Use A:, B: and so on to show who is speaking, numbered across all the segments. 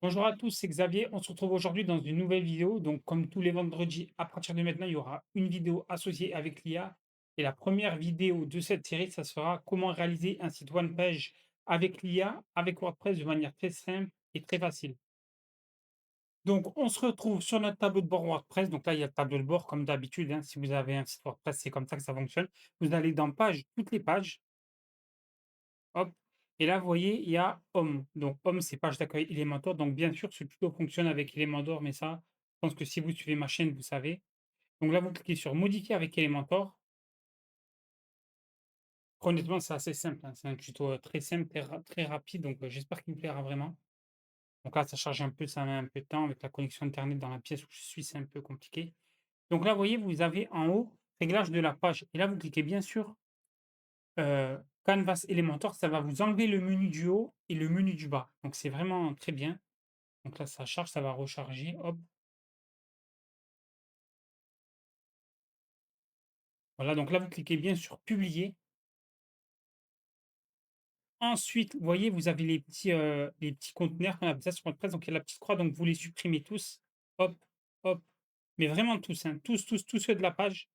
A: Bonjour à tous, c'est Xavier. On se retrouve aujourd'hui dans une nouvelle vidéo. Donc, comme tous les vendredis, à partir de maintenant, il y aura une vidéo associée avec l'IA. Et la première vidéo de cette série, ça sera comment réaliser un site one page avec l'IA, avec WordPress de manière très simple et très facile. Donc, on se retrouve sur notre tableau de bord WordPress. Donc là, il y a le tableau de bord comme d'habitude, hein. Si vous avez un site WordPress, c'est comme ça que ça fonctionne. Vous allez dans page, toutes les pages. Hop. Et là, vous voyez, il y a Home. Donc, Home, c'est page d'accueil Elementor. Donc, bien sûr, ce tuto fonctionne avec Elementor, mais ça, je pense que si vous suivez ma chaîne, vous savez. Donc là, vous cliquez sur Modifier avec Elementor. Honnêtement, c'est assez simple, hein. C'est un tuto très simple, très rapide. Donc, j'espère qu'il vous plaira vraiment. Donc là, ça charge un peu, ça met un peu de temps avec la connexion Internet dans la pièce où je suis, c'est un peu compliqué. Donc là, vous voyez, vous avez en haut réglage de la page. Et là, vous cliquez bien sûr Canvas Elementor. Ça va vous enlever le menu du haut et le menu du bas. Donc, c'est vraiment très bien. Donc là, ça charge, ça va recharger, hop. Voilà, donc là, vous cliquez bien sur publier. Ensuite, vous voyez, vous avez les petits conteneurs qu'on appelle ça sur WordPress, donc il y a la petite croix, donc vous les supprimez tous. Hop, hop, mais vraiment tous, hein, tous ceux de la page.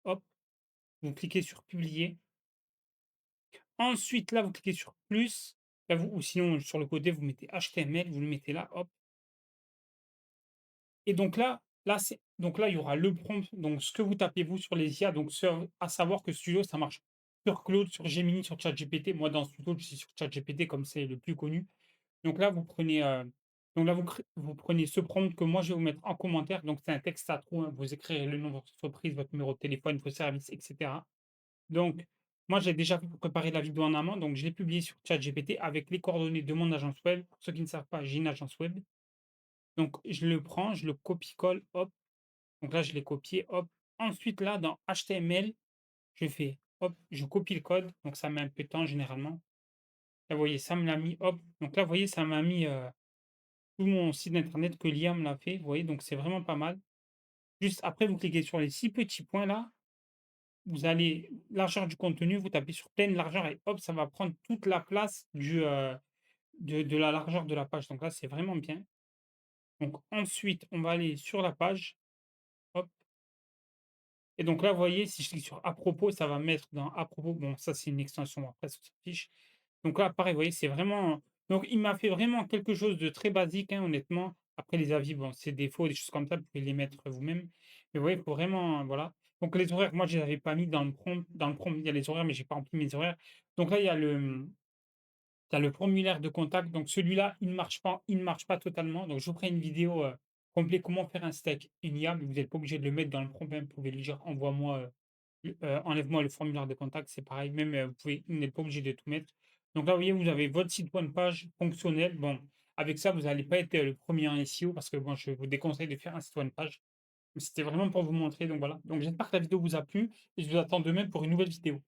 A: Hop, vous cliquez sur publier. Ensuite, là, vous cliquez sur plus. Là, ou sinon, sur le côté, vous mettez HTML, vous le mettez là, hop. Et donc là, il y aura le prompt, donc ce que vous tapez vous sur les IA, donc à savoir que Studio, ça marche sur Claude, sur Gemini, sur ChatGPT. Moi, dans ce tuto, je suis sur ChatGPT comme c'est le plus connu. Donc là, vous prenez ce prompt que moi, je vais vous mettre en commentaire. Donc c'est un texte à trous, hein. Vous écrirez le nom de votre entreprise, votre numéro de téléphone, vos services, et cetera. Donc, moi, j'ai déjà préparé la vidéo en amont, donc je l'ai publié sur ChatGPT avec les coordonnées de mon agence web. Pour ceux qui ne savent pas, j'ai une agence web. Donc, je le prends, je le copie-colle, hop. Donc là, je l'ai copié, hop. Ensuite, là, dans HTML, je fais, hop, je copie le code. Donc, ça met un peu de temps généralement. Là, vous voyez, ça me l'a mis, hop. Donc là, vous voyez, ça m'a mis tout mon site internet que l'IA me l'a fait. Vous voyez, donc c'est vraiment pas mal. Juste après, vous cliquez sur les 6 petits points là. Vous allez, largeur du contenu, vous tapez sur pleine largeur et hop, ça va prendre toute la place de la largeur de la page. Donc là, c'est vraiment bien. Donc ensuite, on va aller sur la page. Hop. Et donc là, vous voyez, si je clique sur «À propos», ça va mettre dans «À propos». Bon, ça, c'est une extension, après, ça s'en fiche. Donc là, pareil, vous voyez, c'est vraiment donc il m'a fait vraiment quelque chose de très basique, hein, honnêtement. Après les avis, bon, c'est des faux, des choses comme ça, vous pouvez les mettre vous-même. Mais vous voyez, il faut vraiment, voilà. Donc les horaires, moi, je les avais pas mis dans le prompt. Dans le prompt, il y a les horaires, mais j'ai pas rempli mes horaires. Donc là, il y a le formulaire de contact. Donc celui-là, il ne marche pas totalement. Donc je vous ferai une vidéo, complet comment faire un site avec une IA, mais vous n'êtes pas obligé de le mettre dans le prompt, hein. Vous pouvez lui dire: «Envoie-moi, enlève-moi le formulaire de contact», c'est pareil, même, vous n'êtes pas obligé de tout mettre. Donc là, vous voyez, vous avez votre site one page fonctionnel. Bon, avec ça, vous n'allez pas être, le 1er en SEO parce que moi, je vous déconseille de faire un site one page. Mais c'était vraiment pour vous montrer, donc voilà. Donc j'espère que la vidéo vous a plu et je vous attends demain pour une nouvelle vidéo.